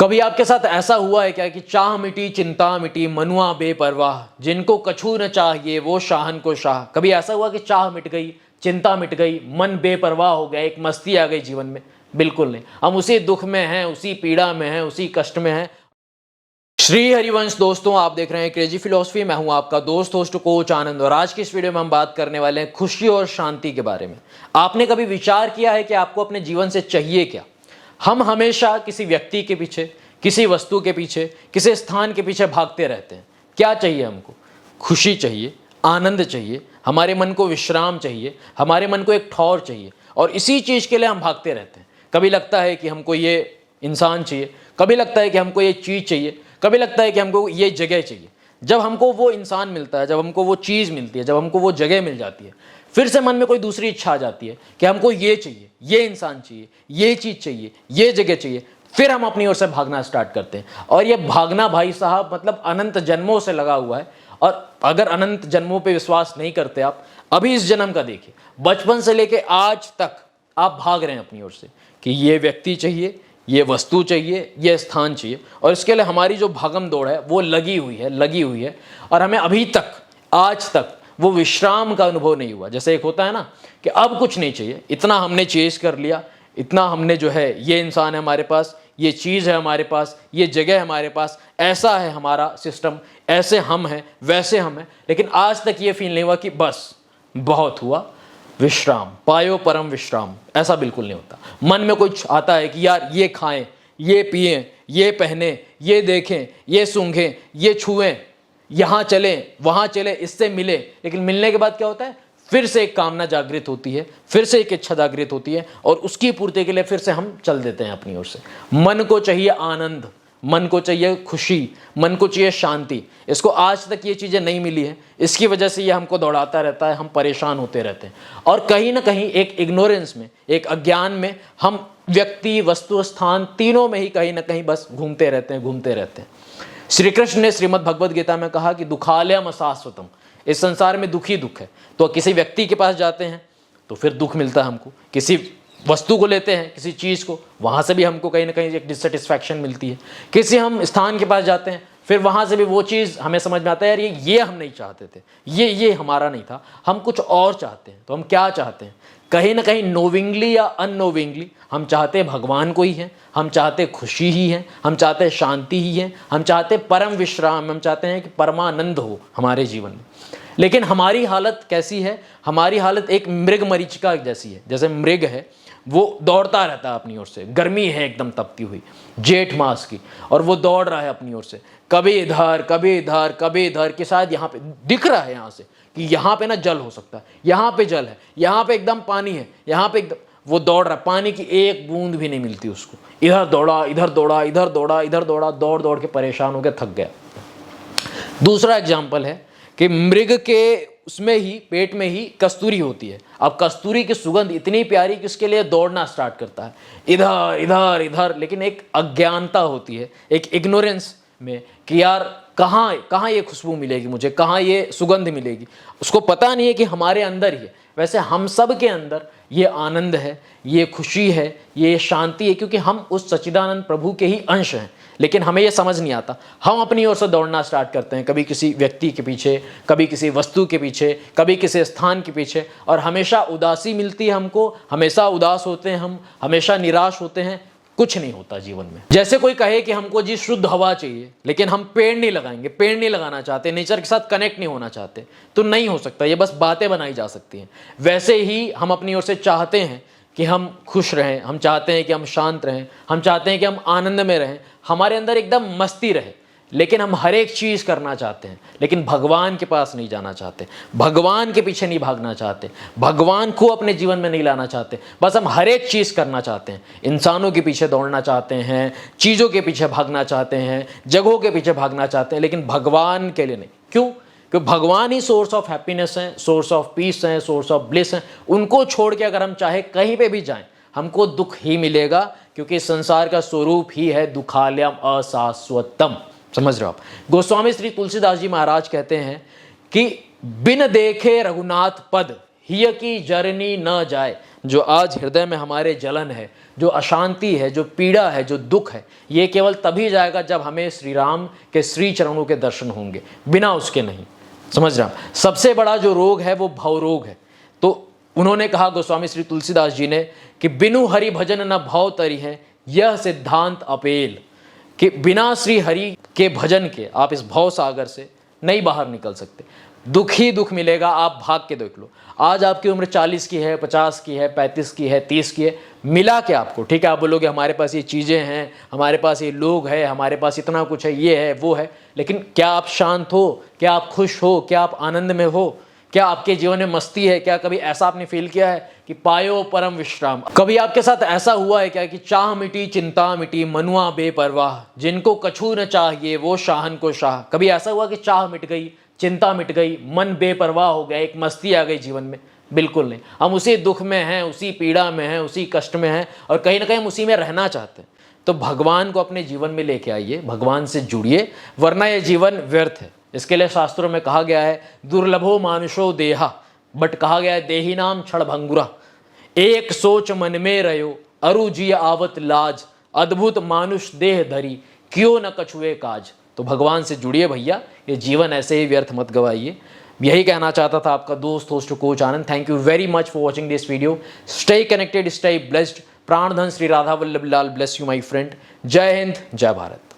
कभी आपके साथ ऐसा हुआ है क्या कि चाह मिटी चिंता मिटी मनुआ बेपरवाह, जिनको कछू न चाहिए वो शाहन को शाह। कभी ऐसा हुआ कि चाह मिट गई, चिंता मिट गई, मन बेपरवाह हो गया, एक मस्ती आ गई जीवन में? बिल्कुल नहीं, हम उसी दुख में हैं, उसी पीड़ा में हैं, उसी कष्ट में हैं। श्री हरिवंश दोस्तों, आप देख रहे हैं क्रेजी फिलॉसफी। मैं हूं आपका दोस्त होस्ट कोच आनंद, और आज की इस वीडियो में हम बात करने वाले हैं खुशी और शांति के बारे में। आपने कभी विचार किया है कि आपको अपने जीवन से चाहिए क्या? हम हमेशा किसी व्यक्ति के पीछे, किसी वस्तु के पीछे, किसी स्थान के पीछे भागते रहते हैं। क्या चाहिए हमको? खुशी चाहिए, आनंद चाहिए, हमारे मन को विश्राम चाहिए, हमारे मन को एक ठौर चाहिए, और इसी चीज़ के लिए हम भागते रहते हैं। कभी लगता है कि हमको ये इंसान चाहिए, कभी लगता है कि हमको ये चीज़ चाहिए, कभी लगता है कि हमको ये जगह चाहिए। जब हमको वो इंसान मिलता है, जब हमको वो चीज़ मिलती है, जब हमको वो जगह मिल जाती है, फिर से मन में कोई दूसरी इच्छा आ जाती है कि हमको ये चाहिए, ये इंसान चाहिए, ये चीज़ चाहिए, ये जगह चाहिए। फिर हम अपनी ओर से भागना स्टार्ट करते हैं, और ये भागना भाई साहब मतलब अनंत जन्मों से लगा हुआ है। और अगर अनंत जन्मों पे विश्वास नहीं करते आप, अभी इस जन्म का देखिए, बचपन से लेके आज तक आप भाग रहे हैं अपनी ओर से कि ये व्यक्ति चाहिए, ये वस्तु चाहिए, ये स्थान चाहिए, और इसके लिए हमारी जो भागम दौड़ है वो लगी हुई है। और हमें अभी तक, आज तक वो विश्राम का अनुभव नहीं हुआ। जैसे एक होता है ना कि अब कुछ नहीं चाहिए, इतना हमने चेज कर लिया, इतना हमने जो है, ये इंसान है हमारे पास, ये चीज़ है हमारे पास, ये जगह है हमारे पास, ऐसा है हमारा सिस्टम, ऐसे हम हैं, वैसे हम हैं, लेकिन आज तक ये फील नहीं हुआ कि बस बहुत हुआ, विश्राम पायो परम विश्राम। ऐसा बिल्कुल नहीं होता। मन में कुछ आता है कि यार ये खाएं, ये पिएं, ये पहने, ये देखें, ये सूंघें, ये छुएं, यहाँ चलें, वहाँ चलें, इससे मिले। लेकिन मिलने के बाद क्या होता है? फिर से एक कामना जागृत होती है, फिर से एक इच्छा जागृत होती है, और उसकी पूर्ति के लिए फिर से हम चल देते हैं अपनी ओर से। मन को चाहिए आनंद, मन को चाहिए खुशी, मन को चाहिए शांति। इसको आज तक ये चीज़ें नहीं मिली है, इसकी वजह से ये हमको दौड़ाता रहता है, हम परेशान होते रहते हैं, और कहीं ना कहीं एक इग्नोरेंस में, एक अज्ञान में हम व्यक्ति, वस्तु, स्थान, तीनों में ही कहीं ना कहीं बस घूमते रहते हैं। श्री कृष्ण ने श्रीमद् भगवद गीता में कहा कि दुखालयम अशाश्वतम, इस संसार में दुख ही दुख है। तो किसी व्यक्ति के पास जाते हैं तो फिर दुख मिलता है हमको, किसी वस्तु को लेते हैं, किसी चीज़ को, वहाँ से भी हमको कहीं ना कहीं एक डिससेटिस्फैक्शन मिलती है। किसी हम स्थान के पास जाते हैं, फिर वहाँ से भी वो चीज़ हमें समझ में आता है, यार ये हम नहीं चाहते थे, ये हमारा नहीं था, हम कुछ और चाहते हैं। तो हम क्या चाहते हैं? कहीं ना कहीं नोविंगली या अननोविंगली हम चाहते भगवान को ही हैं, हम चाहते खुशी ही हैं, हम चाहते शांति ही हैं, हम चाहते परम विश्राम, हम चाहते हैं कि परमानंद हो हमारे जीवन में। लेकिन हमारी हालत कैसी है? हमारी हालत एक मृग मरीचिका जैसी है। जैसे मृग है, वो दौड़ता रहता है अपनी ओर से, गर्मी है एकदम तपती हुई, जेठ मास की, और वो दौड़ रहा है अपनी ओर से, कभी इधर कभी इधर कभी इधर, कि शायद यहाँ पे दिख रहा है यहाँ से कि यहाँ पे ना जल हो सकता है, यहाँ पे जल है, यहाँ पे एकदम पानी है, यहाँ पे एकदम, वो दौड़ रहा है, पानी की एक बूंद भी नहीं मिलती उसको। इधर दौड़ा, इधर दौड़ा, इधर दौड़ा, इधर दौड़ा, दौड़ दौड़ के परेशान होकर थक गया। दूसरा एग्जाम्पल है कि मृग के उसमें ही, पेट में ही कस्तूरी होती है। अब कस्तूरी की सुगंध इतनी प्यारी कि उसके लिए दौड़ना स्टार्ट करता है, इधर इधर इधर। लेकिन एक अज्ञानता होती है, एक इग्नोरेंस में कि यार कहाँ ये खुशबू मिलेगी मुझे, कहाँ ये सुगंध मिलेगी। उसको पता नहीं है कि हमारे अंदर ही है। वैसे हम सब के अंदर ये आनंद है, ये खुशी है, ये शांति है, क्योंकि हम उस सच्चिदानंद प्रभु के ही अंश हैं। लेकिन हमें ये समझ नहीं आता। हम अपनी ओर से दौड़ना स्टार्ट करते हैं, कभी किसी व्यक्ति के पीछे, कभी किसी वस्तु के पीछे, कभी किसी स्थान के पीछे, और हमेशा उदासी मिलती है हमको, हमेशा उदास होते हैं हम, हमेशा निराश होते हैं, कुछ नहीं होता जीवन में। जैसे कोई कहे कि हमको जी शुद्ध हवा चाहिए, लेकिन हम पेड़ नहीं लगाएंगे, पेड़ नहीं लगाना चाहते, नेचर के साथ कनेक्ट नहीं होना चाहते, तो नहीं हो सकता। ये बस बातें बनाई जा सकती हैं। वैसे ही हम अपनी ओर से चाहते हैं कि हम खुश रहें, हम चाहते हैं कि हम शांत रहें, हम चाहते हैं कि हम आनंद में रहें, हमारे अंदर एकदम मस्ती रहे। लेकिन हम हर एक चीज़ करना चाहते हैं, लेकिन भगवान के पास नहीं जाना चाहते, भगवान के पीछे नहीं भागना चाहते, भगवान को अपने जीवन में नहीं लाना चाहते। बस हम हर एक चीज़ करना चाहते हैं, इंसानों के पीछे दौड़ना चाहते हैं, चीज़ों के पीछे भागना चाहते हैं, जगहों के पीछे भागना चाहते हैं, लेकिन भगवान के लिए नहीं। क्यों? क्योंकि भगवान ही सोर्स ऑफ हैप्पीनेस हैं, सोर्स ऑफ पीस हैं, सोर्स ऑफ ब्लिस हैं। उनको छोड़ के अगर हम चाहे कहीं पे भी जाएं, हमको दुख ही मिलेगा, क्योंकि संसार का स्वरूप ही है दुखालयम अशाश्वतम। समझ रहे हो आप? गोस्वामी श्री तुलसीदास जी महाराज कहते हैं कि बिन देखे रघुनाथ पद हिय की जरनी न जाए। जो आज हृदय में हमारे जलन है, जो अशांति है, जो पीड़ा है, जो दुख है, ये केवल तभी जाएगा जब हमें श्री राम के श्री चरणों के दर्शन होंगे, बिना उसके नहीं। समझ रहे हैं? सबसे बड़ा जो रोग है वो भव रोग है। तो उन्होंने कहा गोस्वामी श्री तुलसीदास जी ने कि बिनु हरि भजन न भव तरी है, यह सिद्धांत अपेल, कि बिना श्री हरि के भजन के आप इस भव सागर से नहीं बाहर निकल सकते। दुख ही दुख मिलेगा, आप भाग के देख लो। आज आपकी उम्र 40 की है, 50 की है, 35 की है, 30 की है, मिला क्या आपको? ठीक है, आप बोलोगे हमारे पास ये चीज़ें हैं, हमारे पास ये लोग हैं, हमारे पास इतना कुछ है, ये है वो है, लेकिन क्या आप शांत हो? क्या आप खुश हो? क्या आप आनंद में हो? क्या आपके जीवन में मस्ती है? क्या कभी ऐसा आपने फील किया है कि पायो परम विश्राम? कभी आपके साथ ऐसा हुआ है क्या कि चाह मिटी चिंता मिटी मनुआ बेपरवाह, जिनको कछू न चाहिए वो शाहन को शाह? कभी ऐसा हुआ कि चाह मिट गई, चिंता मिट गई, मन बेपरवाह हो गया, एक मस्ती आ गई जीवन में? बिल्कुल नहीं। हम उसी दुख में हैं, उसी पीड़ा में हैं, उसी कष्ट में हैं, और कहीं ना कहीं हम उसी में रहना चाहते हैं। तो भगवान को अपने जीवन में लेके आइए, भगवान से जुड़िए, वरना यह जीवन व्यर्थ है। इसके लिए शास्त्रों में कहा गया है दुर्लभो मानुषो देहा, बट कहा गया है देही नाम क्षण भंगुरा। एक सोच मन में रहो अरु जिय आवत लाज, अद्भुत मानुष देह धरी क्यों न कछुए काज। तो भगवान से जुड़िए भैया, ये जीवन ऐसे ही व्यर्थ मत गवाइए। यही कहना चाहता था आपका दोस्त host coach Anand. Thank you very much for watching this video. Stay connected, stay blessed. प्राणधन Shri Radha Vallabh Lal bless you my friend. जय हिंद, जय भारत।